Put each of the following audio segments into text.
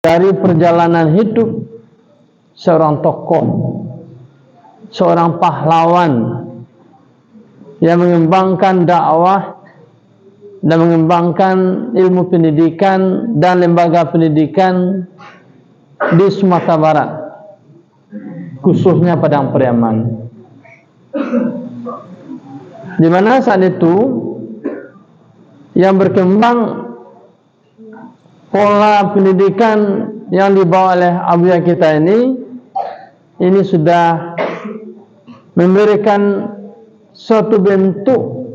dari perjalanan hidup seorang tokoh, seorang pahlawan yang mengembangkan dakwah dan mengembangkan ilmu pendidikan dan lembaga pendidikan di Sumatera Barat, khususnya Padang Pariaman, di mana saat itu yang berkembang pola pendidikan yang dibawa oleh abuya kita ini sudah memberikan suatu bentuk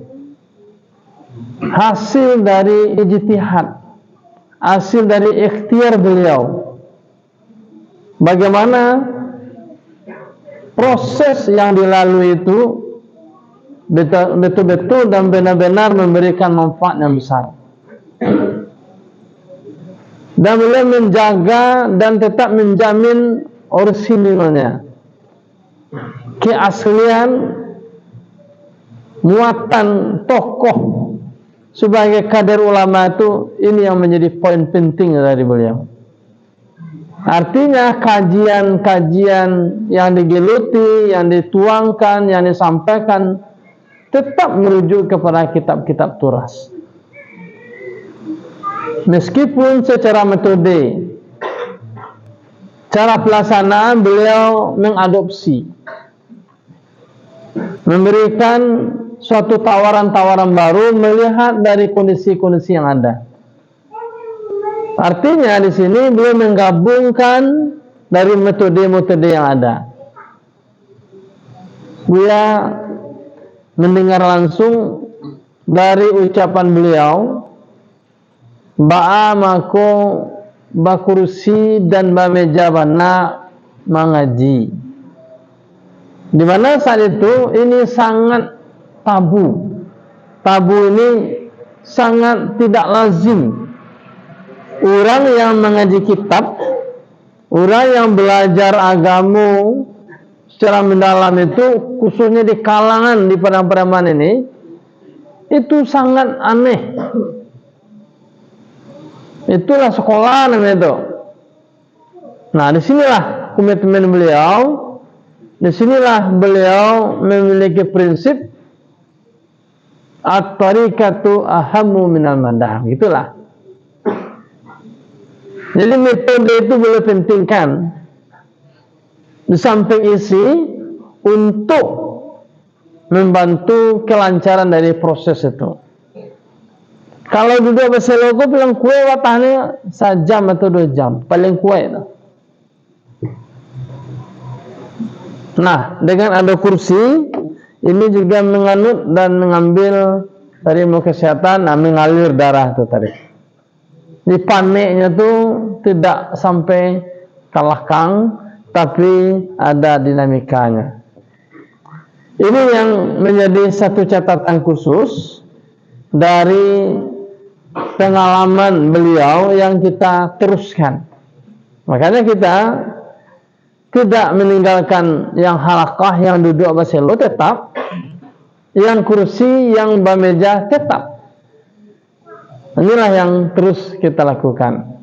hasil dari ijtihad, hasil dari ikhtiar beliau. Bagaimana proses yang dilalui itu betul-betul dan benar-benar memberikan manfaat yang besar. Dan beliau menjaga dan tetap menjamin orisinilnya, keaslian muatan tokoh sebagai kader ulama itu. Ini yang menjadi poin penting dari beliau. Artinya kajian-kajian yang digeluti, yang dituangkan, yang disampaikan tetap merujuk kepada kitab-kitab turas. Meskipun secara metode, cara pelaksanaan beliau mengadopsi, memberikan suatu tawaran-tawaran baru melihat dari kondisi-kondisi yang ada. Artinya di sini beliau menggabungkan dari metode-metode yang ada. Beliau mendengar langsung dari ucapan beliau, ba'a mako bakursi dan bameja bana mengaji. Di mana saat itu ini sangat tabu. Tabu ini sangat tidak lazim. Orang yang mengaji kitab, orang yang belajar agama secara mendalam itu, khususnya di kalangan di Padang Pariaman ini, itu sangat aneh. Itulah sekolah namanya itu. Nah, disinilah komitmen beliau. Disinilah beliau memiliki prinsip at-tariqatu ahammu minal madah. Itulah. Jadi metode itu beliau pentingkan di samping isi untuk membantu kelancaran dari proses itu. Kalau duduk berselogo bilang kue watahnya 1 jam atau 2 jam paling kue itu. Nah, dengan ada kursi ini juga menganut dan mengambil dari ilmu kesehatan, mengalir darah itu tadi. Di paniknya itu tidak sampai kalahkang, tapi ada dinamikanya. Ini yang menjadi satu catatan khusus dari pengalaman beliau yang kita teruskan. Makanya kita tidak meninggalkan yang halakah, yang duduk berselo tetap, yang kursi, yang bameja tetap. Inilah yang terus kita lakukan.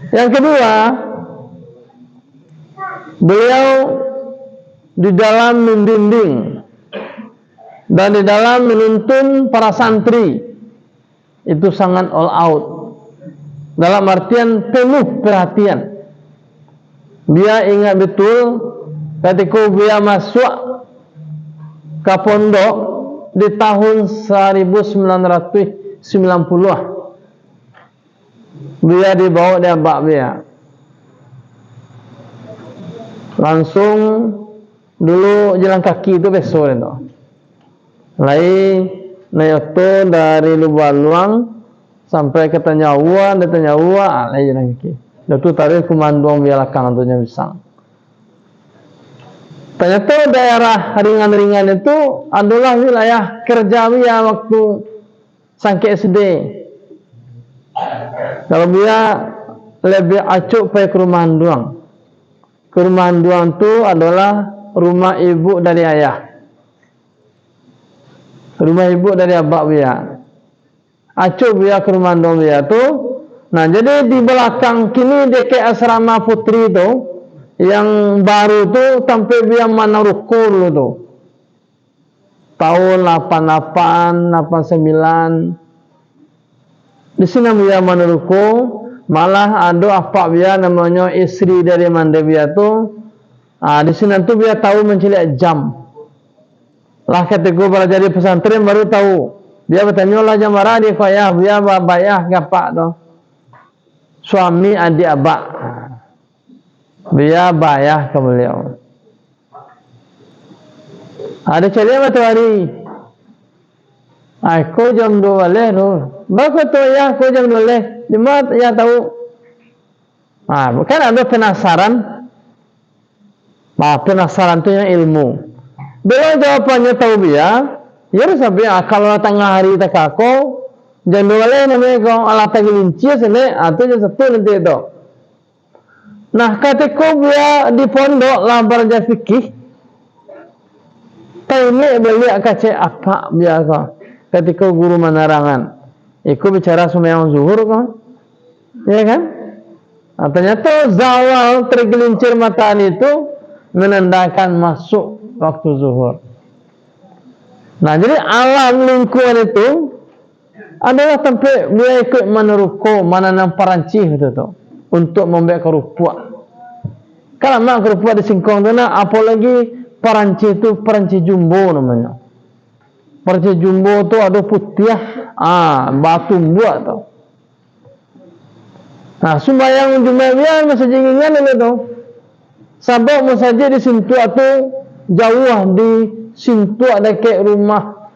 Yang kedua, beliau di dalam membimbing dan di dalam menuntun para santri itu sangat all out, dalam artian penuh perhatian. Dia ingat betul ketika dia masuk ke pondok di tahun 1990, dia dibawa dia abak dia. Langsung dulu jalan kaki itu besok itu. Lain naik dari Lubaluang sampai ke Tanyawa, dari Tanyawa lain jalan kaki. Itu tarik kumanduang biarkan antunya bisa. Ternyata daerah ringan-ringan itu adalah wilayah kerja dia waktu sampai SD. Kalau dia lebih acuk pergi ke Rumanduang. Ke Rumanduang itu adalah rumah ibu dari ayah. Rumah ibu dari abak dia. Acuk dia ke Rumanduang dia itu Nah, jadi di belakang kini dekat asrama putri itu yang baru tu sampai dia mana ruku dulu tu. Tahun 88, 89. Di sini dia mana ruku, malah ada apa dia namanya istri dari Mandevia tu. Di sini tu dia tahu menceliak jam. Lah ketika belajar di pesantren baru tahu. Dia bertanya lah jam berapa dia kaya, dia bayar gapak tu. Suami adik abak. Dia bayar ke beliau. Ada ceria matahari. Aku jam 2 boleh tu. Bagus tu ya, aku jam 2 boleh. Cuma ya tahu. Bukan ada penasaran. Penasaran tu yang ilmu. Bila jawapannya tahu dia, ya sampai kalau tengah hari tak aku, jam 2 boleh namanya kau alat tegelinci sini, atau jam 1 nanti itu. Nah, ketika dia di pondok lah belajar fikih, ini beliau kaca apa dia kau? Ketika guru menerangan, ikut bicara sembahyang zuhur kau, ya kan? Ternyata zawal tergelincir matahari itu menandakan masuk waktu zuhur. Nah, jadi alam lingkungan itu adalah tempat dia ikut meneruko menanam paranci itu tu untuk membuat kerupuk. Kalau mak kerupuk di singkong tu nak, apalagi paranci itu paranci jumbo namanya. Paranci jumbo tu ada putih, batu buat tu. Nah, sembahyang Jumat masa jingingan itu. Sabab masjid di Sintua tu jauh di Sintua dekat rumah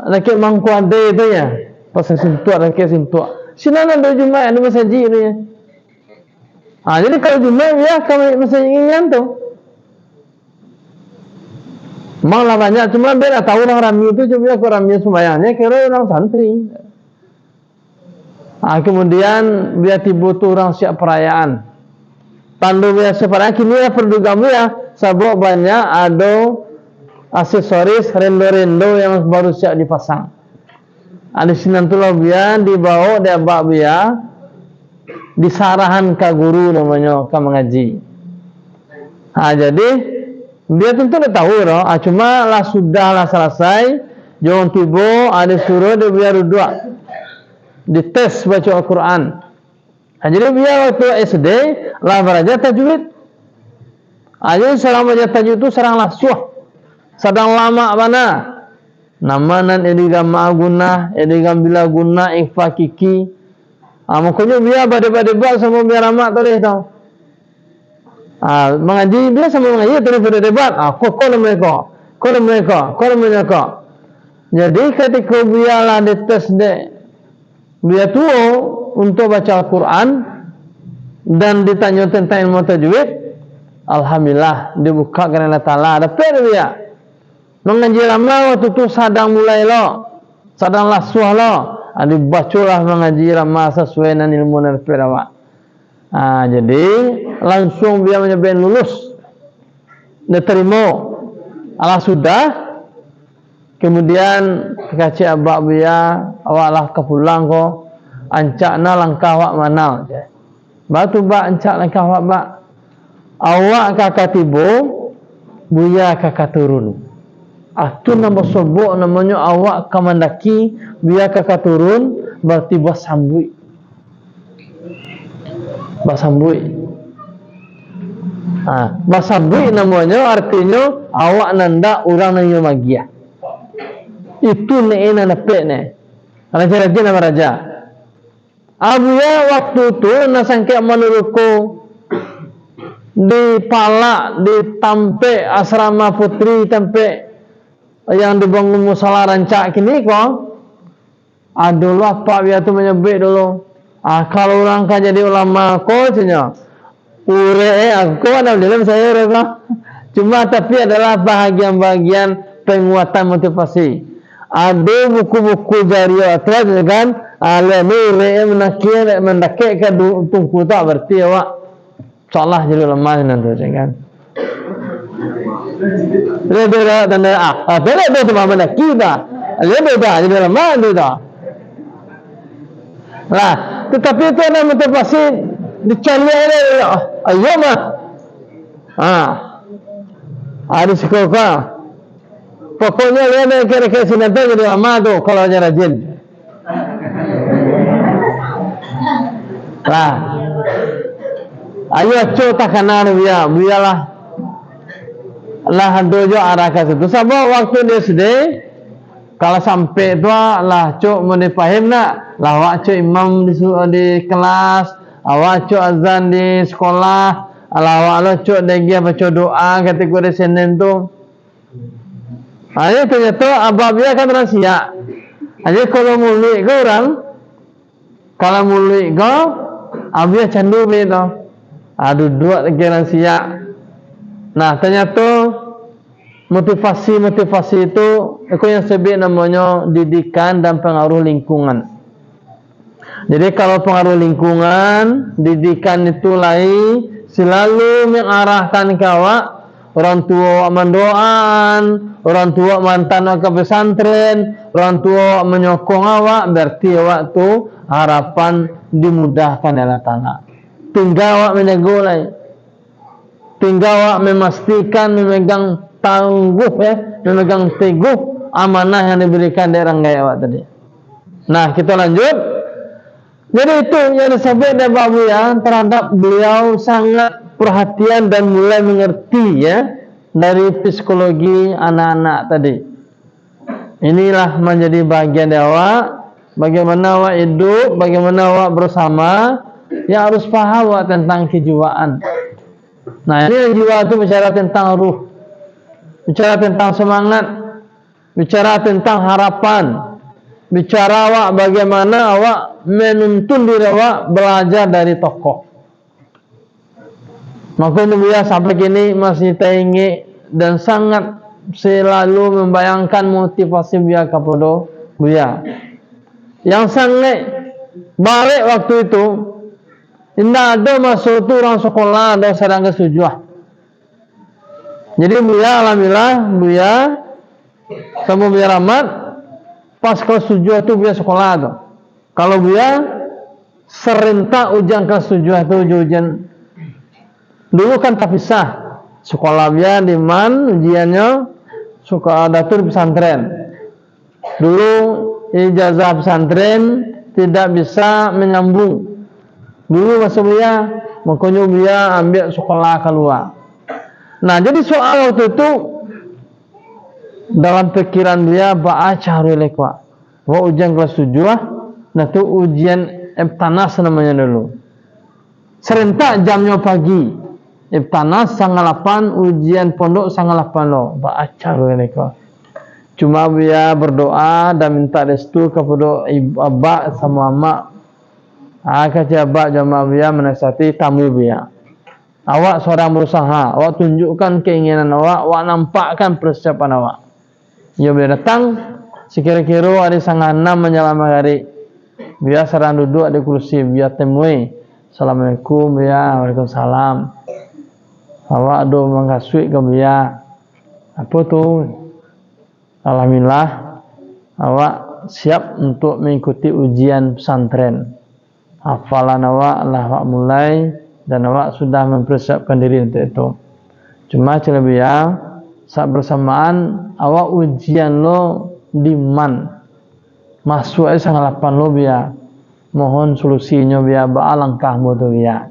dekat Mangkuade tu ya. Pasal Sintua dekat Sintua. Sini ada Jumat ada masjid tu ya. Jadi kalau Jumat ya kami masjid ingin tu. Malah banyak cuma beda tahu orang ramai itu cuma aku ramai sembahyangnya kira orang santri. Kemudian dia tiba tu orang siap perayaan. Tandu biasa pada kini ya perdugamu ya sabuk banyak ada aksesoris rendo-rendo yang baru siap dipasang. Ada sinan tu lah biar dibawa dia bak biar disarahan ke guru namanya ke mengaji. Jadi dia tentu dah tahu loh. Cuma lah sudah lah selesai. Jangan tiba ada suruh dia biar duduk dites baca Al-Quran. Jadi biar waktu SD lah belajar tajwid. Jadi selama belajar tajwid itu serang lasuh. Sedang lama mana? Namanan edigam ma'aguna, edigam bila guna, ikhfa kiki. Makanya biar pada-pada sama biar amat tu deh tau. Mengaji biar sama mengaji terus pada debat. Kau mereka. Jadi ketika biarlah dites dek, biar tu untuk baca Al-Quran dan ditanya tentang ilmu tajwid, alhamdulillah dibuka kerana Allah Ta'ala dapat dia mengaji ramah waktu tu sadang mulai lo sadang lasuh lo dibacalah mengaji ramah sesuai dengan ilmu dan perawa. Jadi langsung dia menyebabkan lulus diterima Allah sudah. Kemudian kacik abak biar awaklah ke pulang ko ancakna langkah awak mana batu bak ancak langkah awak bak awak kakak tibo buya kakak turun. Tu nama sebut namanya awak kamandaki buya kakak turun berarti basambui basambui namanya artinya awak nanda orang nanya magia. Itu ne'ena nepek ne raja-raja nama raja abuya waktu tu nasangke menuruku di palak di tampe asrama putri tampe yang dibangun musala rancak kini kok dulu apa dia tu menyebut dulu kalau orang kan jadi ulama kau cenya aku ada dalam saya cuma tapi adalah bahagian-bahagian penguatan motivasi. Ada buku-buku jariah terus kan alami menakir mendakik ke tungku tak berarti awak salah jadi lemah nanti kan beda tanda beda tu mana kita beda jadi lemah tu dah Lah, tetapi itu ada motivasi dicari ayo mah. Ada sekolah. Pokoknya lihat kira-kira sinetron jadi lama tuh kalau aja rajin. Lah, ayo coba kanan biarlah. Lah dojo arah ke situ. Sabah waktu dia sedih. Kalau sampai tu lah cuk mesti faham nak. Lah awak cuk imam di kelas, awak cuk azan di sekolah, lah awak lo cuk lagi baca doa ketika hari Senin tu. Ayo ternyata abah dia kan rahasia. Ayo kalau mulik ke orang, kalau mulik ke, abah candu begitu. Aduh dua lagi rahasia. Nah ternyata motivasi itu aku yang sebut namanya didikan dan pengaruh lingkungan. Jadi kalau pengaruh lingkungan, didikan itu lain selalu mengarahkan ke awak, orang tua mendoakan, orang tua mantan ke pesantren, orang tua menyokong awak, berarti awak tu harapan dimudahkan oleh tanah. Tinggal awak menegur lain. Tinggal awak memastikan memegang tangguh memegang teguh amanah yang diberikan dari orang gaya awak tadi. Nah, kita lanjut. Jadi itu yang disebut oleh Pak Buya terhadap beliau sangat perhatian dan mulai mengerti dari psikologi anak-anak tadi. Inilah menjadi bagian dari awak, bagaimana awak hidup, bagaimana awak bersama, yang harus paham awak tentang kejiwaan. Nah, ini jiwa itu bicara tentang ruh, bicara tentang semangat, bicara tentang harapan, bicara awak bagaimana awak menuntun diri awak belajar dari tokoh. Maka Buya sampai kini masih teringat dan sangat selalu membayangkan motivasi Buya kepada Buya. Yang sangat balik waktu itu, tidak ada masuk tu orang sekolah ada sedang kesujuah. Jadi Buya alhamdulillah Buya sama Buya Rahmat pas kelas 7 tu Buya sekolah tu. Kalau Buya serentak ujian kelas 7 tu ujian dulu kan terpisah. Sekolah Buya di Man ujiannya suka datur pesantren. Dulu ijazah pesantren tidak bisa menyambung. Dulu masa Buya makanya Buya ambil sekolah keluar. Nah, jadi soal waktu itu dalam pikiran dia baca lekwa. Wah ujian kelas 7 nah itu ujian Ibtanas namanya dulu. Serentak jamnya pagi. Ibtanas 8, ujian pondok 8 lo. Baca lekwa. Cuma Buya berdoa dan minta restu kepada ibu abak sama mak. Kata abak jamaah Buya menasihati tamu Buya. Awak seorang berusaha, awak tunjukkan keinginan awak nampakkan persiapan awak. Ya Buya datang, sekira-kira hari 5:30 menjelang maghrib. Buya serang duduk di kursi, Buya temui. Assalamualaikum Buya, waalaikumsalam. Awak ada mengkasih ke Buya. Apa tu? Alhamdulillah, awak siap untuk mengikuti ujian pesantren. Hafalan awak lah awak mulai. Dan awak sudah mempersiapkan diri untuk itu. Cuma Buya saat bersamaan awak ujian lo di Man. Masuk aja 8 lo Buya. Mohon solusinya Buya, alangkah mudah Buya.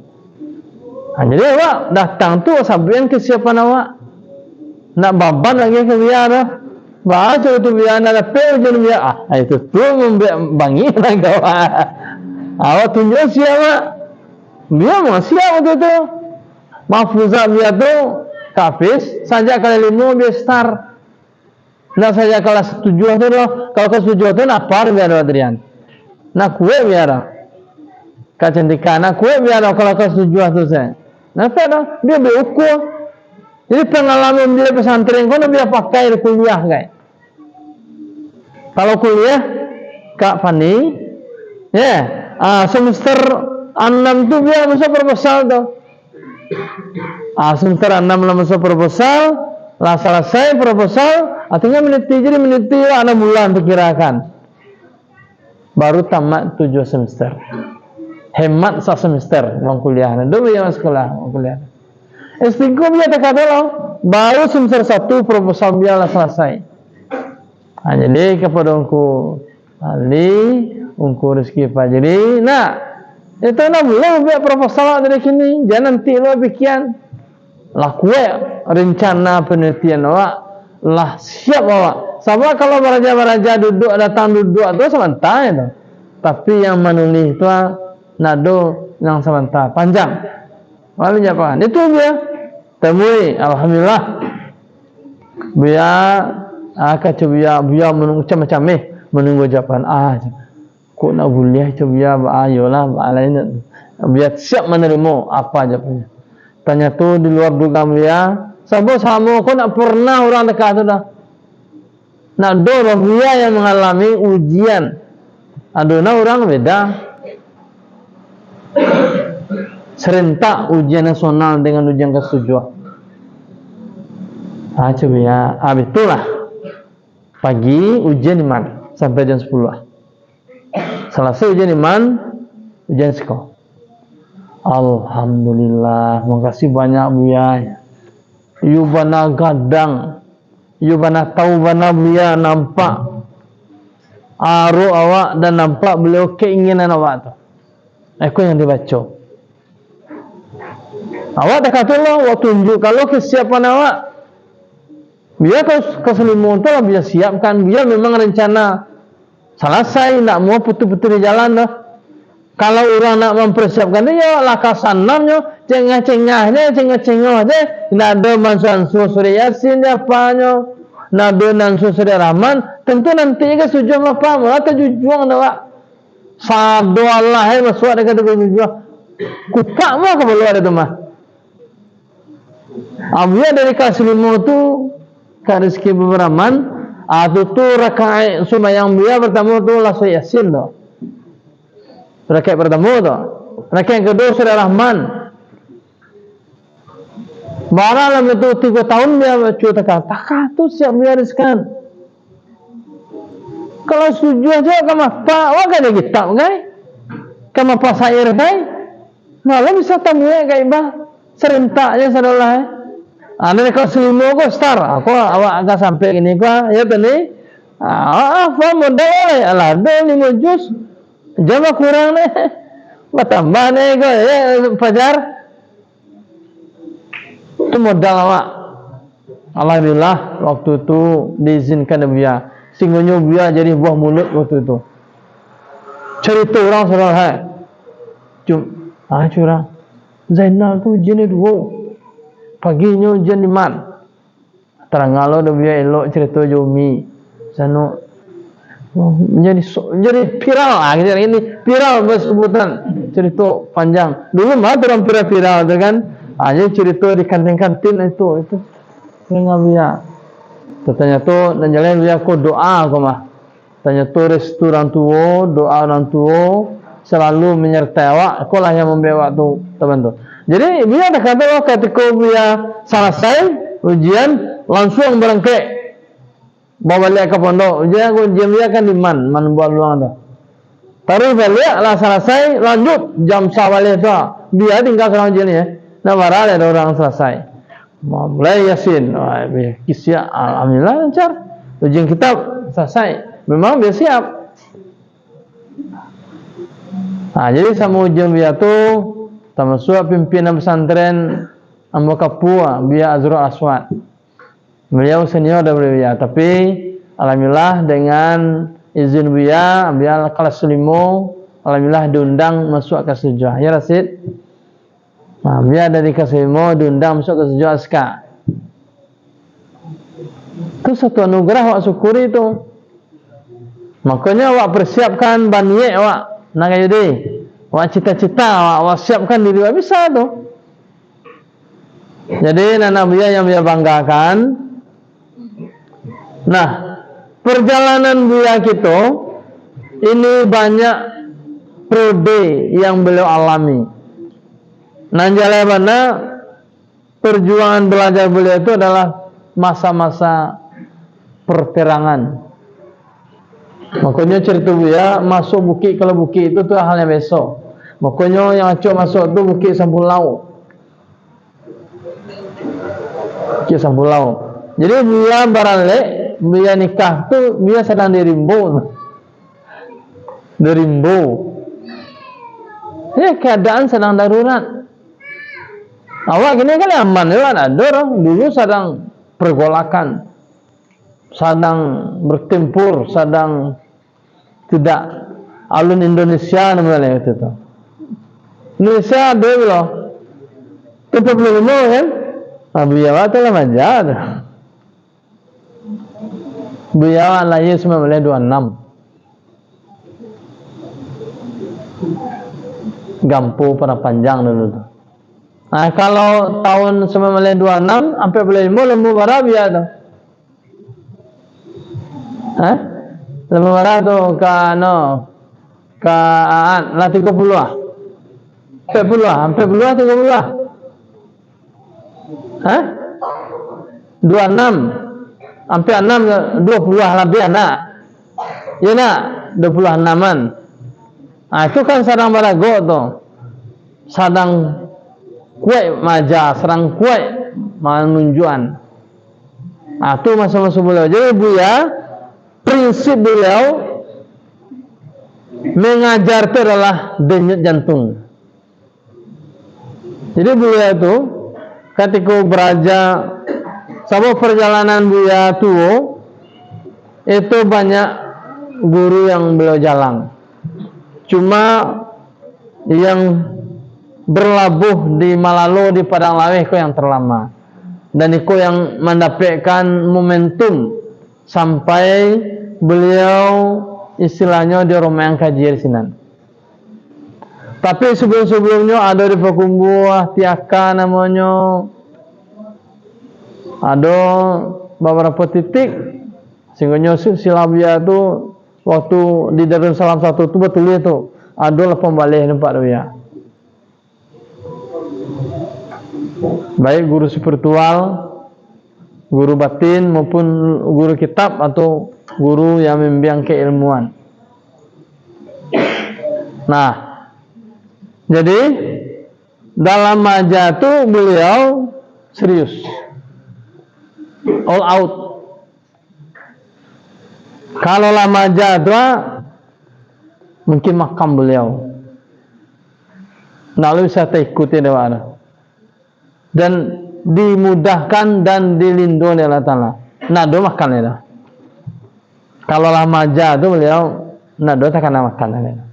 Nah, jadi awak datang tu sabian kesiapan awak. Nak baban lagi ke Buya dah. Baca itu Buya nak dapat ujian Buya. Itu tu membangi nak awak. Awak tunjuk siapa? Dia masih waktu itu mahfuzah dia tu kafis saja kali 5 dia start. Nah saja kelas 7 tu loh. Kalau kelas 7 tu napar biar Adrian. Nak kue biar. Kecantikan nak kue biar kalau kelas 7 tu saya. Napa dah? Dia berukur. Jadi pengalaman dia pesantren kau dia pakai di kuliah guys. Kalau kuliah Kak Fani, semester 6 tu Buya masuk proposal tu. Semester 6 lah masuk proposal, lah selesai proposal, artinya meniti, jadi meniti 6 bulan perkirakan. baru tamat 7 semester. Hemat 1 semester uang kuliah. Dulu yang sekolah uang kuliah. S3 dia tak ada lah. Baru semester 1 proposal dia lah selesai. Jadi kepada ungku Ali, ungku Rizki Fajri, itu boleh biar proposal dari sini. Jangan nanti lo bikin lakukan rencana penelitian awak lah siap awak. Sama kalau beraja duduk datang duduk itu sebentar itu. Tapi yang menulis itu nado yang sebentar panjang. Lalu apa? Itu dia temui. Alhamdulillah. Biar biar menunggu macam-macam menunggu jawapan. Kok nak boleh biar ayolah lain biar siap menerima apa jawapannya. Tanya tu di luar duga dia. Sebab sama kau nak pernah orang dekat tu dah. Nak dorong dia yang mengalami ujian. Aduna orang beda. Serentak ujian nasional dengan ujian kesetujuan. Coba ya. Itulah. Pagi ujian iman sampai jam 10 lah. Selesai ujian iman, ujian sekolah. Alhamdulillah, makasih banyak Buya. You bana gadang, you bana tahu bana Buya nampak aru awak dan nampak beliau keinginan awak tu. Aku yang dibaca. Awak dah kata lah, awak tunjuk kalau kesiapan awak. Biar keselimuan tu lah, biar siapkan. Biar memang rencana selesai, nak mau putus-putus di jalan dah. Kalau orang nak mempersiapkan dia, langkah sanamnya, cengah-cengahnya, cengah-cengahnya, nak ada mansuansu Surya Yasin, apanya, nak ada nansu Surya Rahman, tentu nanti ke sujud apa, atau jujuang dah. Sadu Allah, masuk dekat jujuang. Kutak mah kebeluar itu mah. Abia dari kasilimu tu, Rizki Beraman, itu tu rakaat sembahyang dia pertama tu lah Surya Yasin tu. Rakaat pertama tu. Rakaat yang kedua Surya Rahman. Barang dalam itu 3 tahun dia baca takah tu siap bereskan. Kalau setuju aja kama pak, wah kan kitab kan? Kama pas air kan? Malah bisa tamu ya kai bah. Serentaknya saudara. Ane kalau selimo ko star, aku awak agak sampai ini ko, ya tadi. Apa modal lah, ada 5 juz. Jama kurang nih. Bertambah nih ko, ya Fajar. Itu modal awak. Alhamdulillah waktu itu diizinkan dia. Singgonya dia jadi buah mulut waktu itu. Cerita orang saudara. Curang. Zainal tu jenis 2. Paginya ujian iman. Terangalo dia elok cerita Jomi. Sano jadi viral gitu ini viral bersebutan cerita panjang. Dulu mah orang viral tu kan. Aja cerita di kantin-kantin itu dengan dia. Tanya tu dan jalan dia aku doa aku mah. Tanya tu restu orang tua, doa orang tua selalu menyertai awak. Aku lah yang membawa tu teman tu. Jadi dia ada kata ketika dia selesai ujian langsung berangkat bawa balik ke pondok. Ujian dia kan di man buat luang tu. Taruh balik lah selesai lanjut jam sawale tu. Dia tinggal kerana ujian ya. Nah baral ada orang selesai. Mulai Yasin. Kisah alhamdulillah lancar. Ujian kitab selesai. Memang dia siap. Jadi sama ujian dia tu termasuk pimpinan pesantren Ambokapua Biya Azrul Aswad. Beliau senior dari Biya, tapi alhamdulillah dengan izin Biya kelas 5 alhamdulillah diundang masuk ke sejarah. Ya Rasid. Biya dari kelas 5 diundang masuk ke sejarah SK. Itu satu anugerah awak syukuri itu. Makanya awak persiapkan baniyek awak nak jadi. Awak cita-cita awak siapkan diri awak bisa tu. Jadi anak Buya yang Buya banggakan. Nah, perjalanan Buya kita ini banyak prode yang beliau alami. Nanjala mana perjuangan belajar beliau itu adalah masa-masa perperangan. Makanya cerita Buya masuk bukit, kalau bukit itu tuh hal yang biasa. Makanya yang acok masuk tu bukit Sampulau. Bukit Sampulau. Jadi Buya baralek, Buya nikah tu Buya sedang di Rimbo. Di Rimbo. Ya keadaan sedang darurat. Awak gini kan aman ya, ada orang dulu sedang pergolakan, sedang bertempur, sedang tidak alun Indonesia namanya itu tuh. Indonesia ada loh. Kita belum mau kan? Beliau tu lah majar. Beliau lahir 1926. Gampu pada panjang dulu tuh. Nah, kalau tahun 1926 sampai boleh lembu berapa ya tu? Hah? Lembu berapa tu ke lah 30 ah. 40 ah, sampai 30 ah. Hah? 26 sampai 6 20 lebih anak. Ya nak 26an. Nah, itu kan sedang barago tu. Sedang kuat maja, serang kuat menunjuan. Nah, itu masa-masa beliau. Jadi Buya, prinsip beliau mengajar itu adalah denyut jantung. Jadi Buya itu ketika beraja sama perjalanan Buya itu banyak guru yang beliau jalan. Cuma yang berlabuh di Malalo di Padang Laweh yang terlama, dan itu yang mendapatkan momentum sampai beliau istilahnya di rumah yang kaji sinan. Tapi sebelum-sebelumnya ada di Pakumbuah Tiaka namanya, ada beberapa titik sehingga silabia itu waktu di Darussalam 1 itu betul itu ada 8 balik nampak dia. Baik guru spiritual, guru batin maupun guru kitab atau guru yang membiang keilmuan. Nah, jadi dalam maja itu beliau serius, all out. Kalau lah maja itu mungkin makam beliau, lalu bisa ikuti dewa. Dan dimudahkan dan dilindungi oleh Allah Ta'ala. Nado makan itu. Kalau lah maja itu beliau nado tak kena makan itu.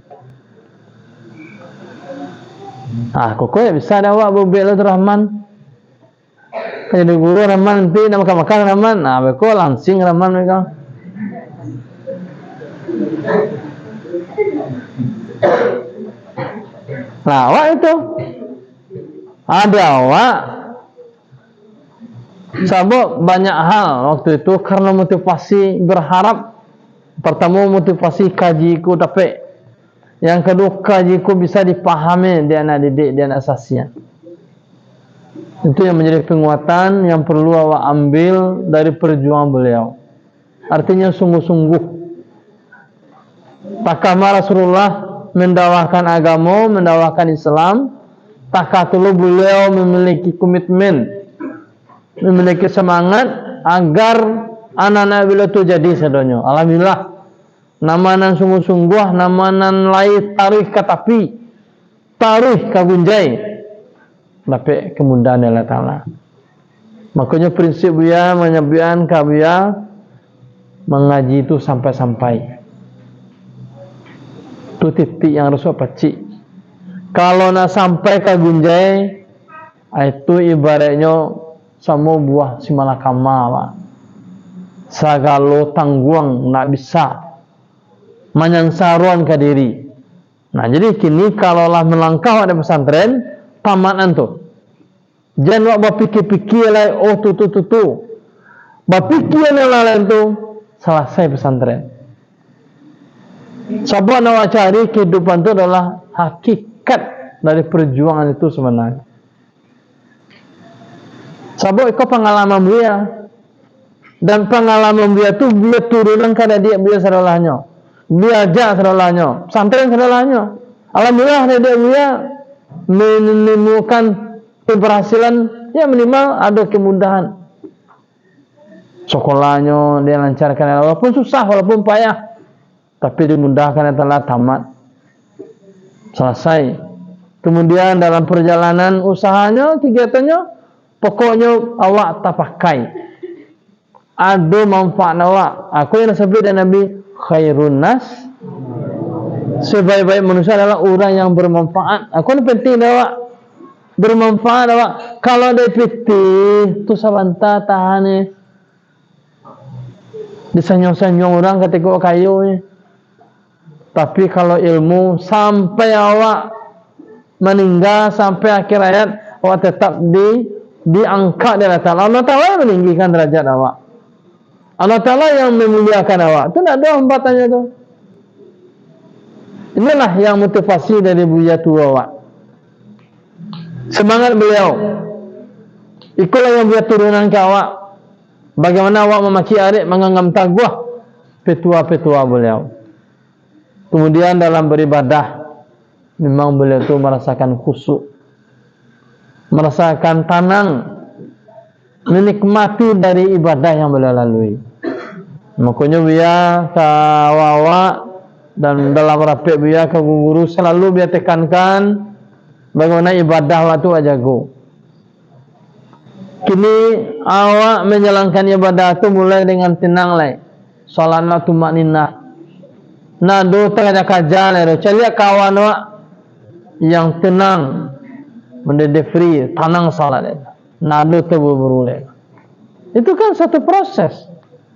Kok ya bisa ada awak bubel itu Rahman. Jadi guru Rahman nanti nak makan Rahman. Beko langsing Rahman mereka. Nah, awak itu ada awak sabuk banyak hal waktu itu karena motivasi berharap. Pertama motivasi kajiku dapat, yang kedua kajiku bisa dipahami di anak didik, di anak sasian. Itu yang menjadi penguatan yang perlu awak ambil dari perjuangan beliau. Artinya sungguh-sungguh. Takama Rasulullah mendakwahkan agama, mendakwahkan Islam. Takatulu beliau memiliki komitmen, memiliki semangat agar anak-anak beliau itu jadi sedonya. Alhamdulillah, namanan sungguh-sungguh, namanan lai tarikh katapi, tarikh kagunjai, dapat kemudahan Allah Ta'ala. Makanya prinsip Buya menyabian Buya mengaji itu sampai-sampai. Itu titik yang harus pacik. Kalau nak sampai ke Gunjai, itu ibaratnya sama buah si malakama, Pak. Sagalo tangguang nak bisa menyangsaruan ke diri. Nah, jadi kini kalau lah melangkah ada pesantren, tamanan tu. Jangan wak berpikir-pikir lah, oh tu. Berpikir yang lain tu, selesai pesantren. Sebab nak cari kehidupan tu adalah hakikat dari perjuangan itu sebenarnya. Sebab itu pengalaman Buya, dan pengalaman Buya itu Buya turunkan kepada dia Buya seralahnya. Belajar sedalanya, pesantren sedalanya. Alhamdulillah dia menemukan keberhasilan, ya minimal ada kemudahan. Sekolahnya dia lancarkan, walaupun susah, walaupun payah, tapi dimudahkan, telah tamat, selesai. Kemudian dalam perjalanan usahanya, kegiatannya, pokoknya awak tak pakai, ada manfaat awak. Aku yang sebut dan Nabi, khairun nas, sebaik-baik manusia adalah orang yang bermanfaat. Aku ini penting awak bermanfaat awak. Kalau ada piti tu sabanta tahan disenyum-senyum orang ketika kayu ni. Tapi kalau ilmu sampai awak meninggal, sampai akhir hayat awak tetap diangkat di atas Allah Ta'ala yang meninggikan derajat awak. Allah Ta'ala yang memuliakan awak. Itu tidak ada hambatannya tu. Inilah yang motivasi dari Buya tua awak. Semangat beliau. Ikulah yang Buya turunan ke awak. Bagaimana awak memaki adik, menganggap taguah petua-petua beliau. Kemudian dalam beribadah, memang beliau itu merasakan khusyuk, merasakan tenang, menikmati dari ibadah yang beliau lalui. Makanya Buya ke awak dan dalam rapi Buya ke guru selalu Buya tekankan bagaimana ibadah waktu ajago. Kini awak menjalankan ibadah itu mulai dengan tenang lai. Salatna tumakninah. Nado tengah kaja lai. Cari kawan awak yang tenang, menjadi free, tenang salat lai. Nado terburu-buru lai. Itu kan satu proses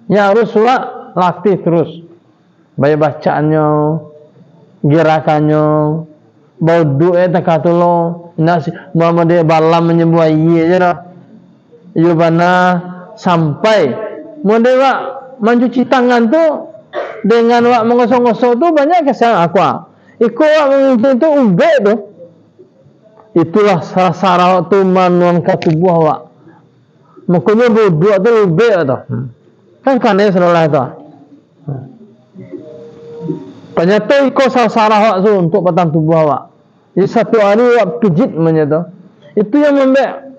yang harus awak latih terus. Baik bacaannya, gerakannya, bau duit tak katulo. Nasi Muhammad balam menyebut iya je dah. Yubana sampai mode wak mencuci tangan tu dengan wak mengosong-osong tu banyak kesalahan aku. Ikut wak mengikuti tu ubek tu. Itulah sarah tu manuan ke tubuh wak. Makanya bodoh tu ubek tu. Kan kane selalah tu. Ternyata ikut sarah wak tu untuk batang tubuh wak. Jadi satu hari wak pijit menyatu. Itu yang membek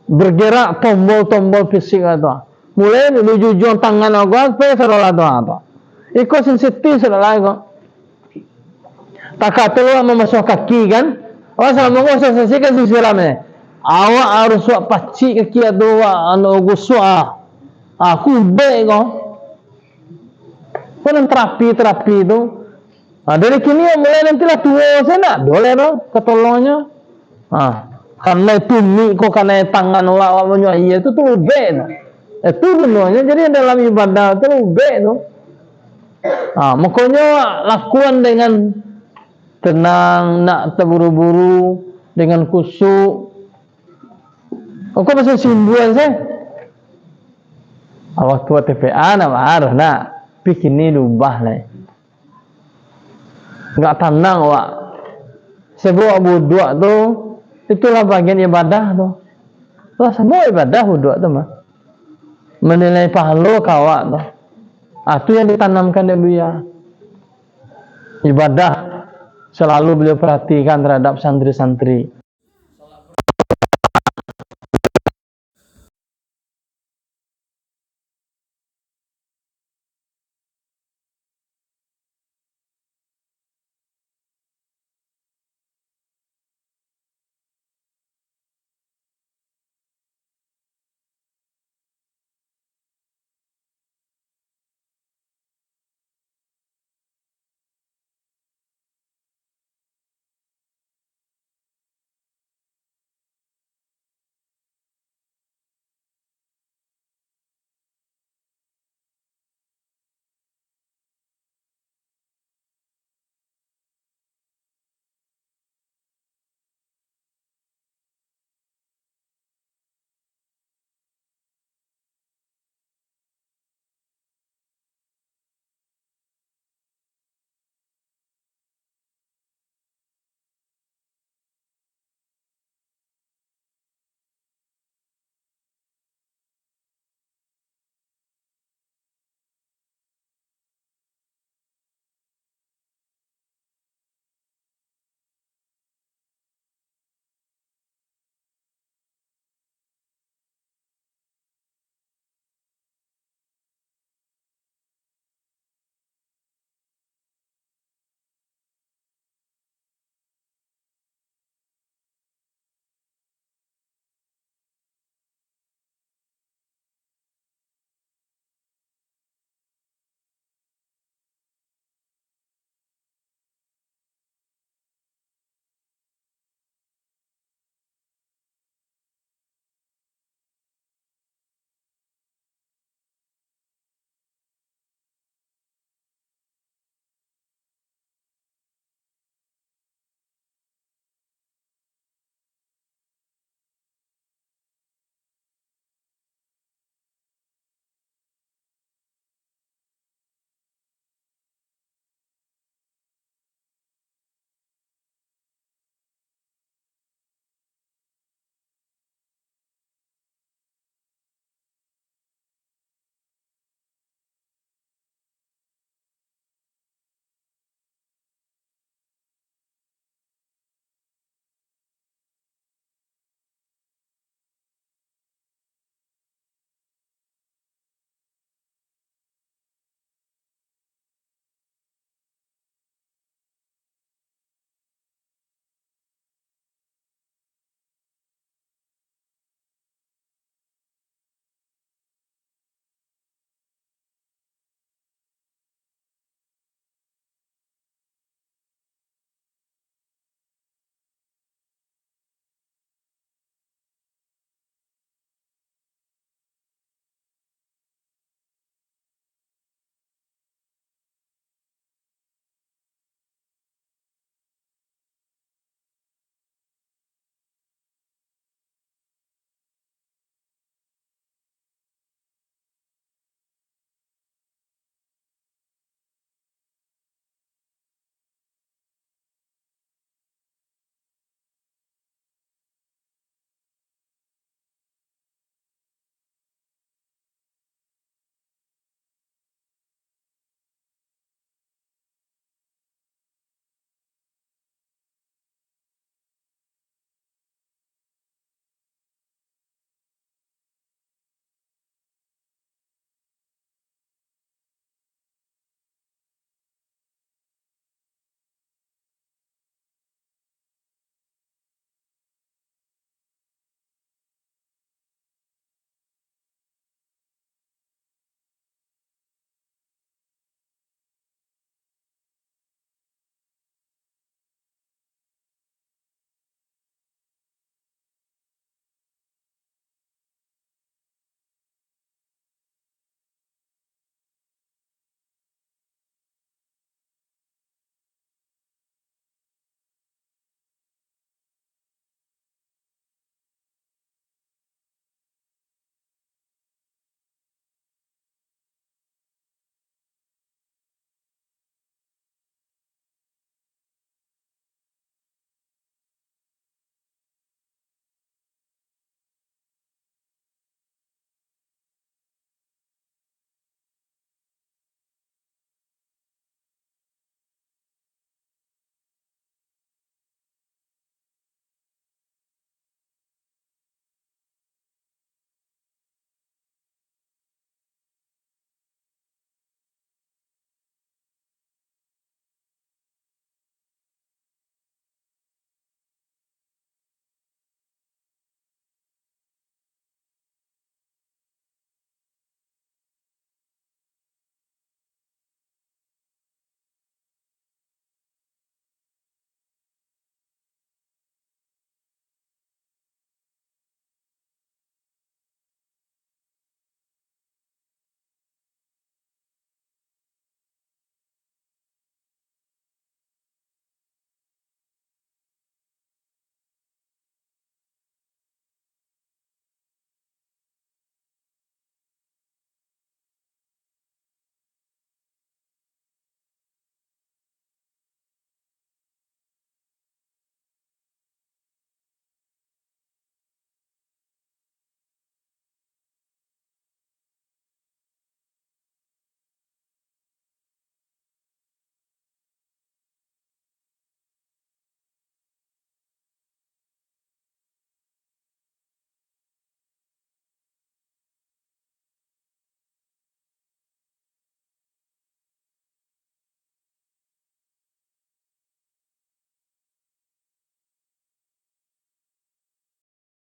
bergerak tombol-tombol fisik itu. Mulai menuju jujur tangan aku sampai selalah tu. Ikut sensitif selalah aku. Tak kata lu memasuk kaki kan? Awak sama aku sensasi kan sisiram ni. Awak harus suap pacik kaki tu anu gusuk aku baik kau. Kan terapi tu. Dari kini mulai nantilah tua sana. Boleh dong ketolongnya. Karena itu kok karena tangan awak menyuai itu tu lebih. Itu semuanya. Jadi dalam ibadah itu lebih tu. Makanya lakukan dengan tenang, nak terburu-buru, dengan khusyuk. Aku masih simbulan saya. Waktu TPA nama harus nak bikin ni lubah lah. Enggak tenang awak. Sebab bodoh tu. Itulah bagian ibadah tu. Semua ibadah wuduk tu mah. Menilai pahala kawak tu. Itu yang ditanamkan dia Buya. Ibadah selalu beliau perhatikan terhadap santri-santri.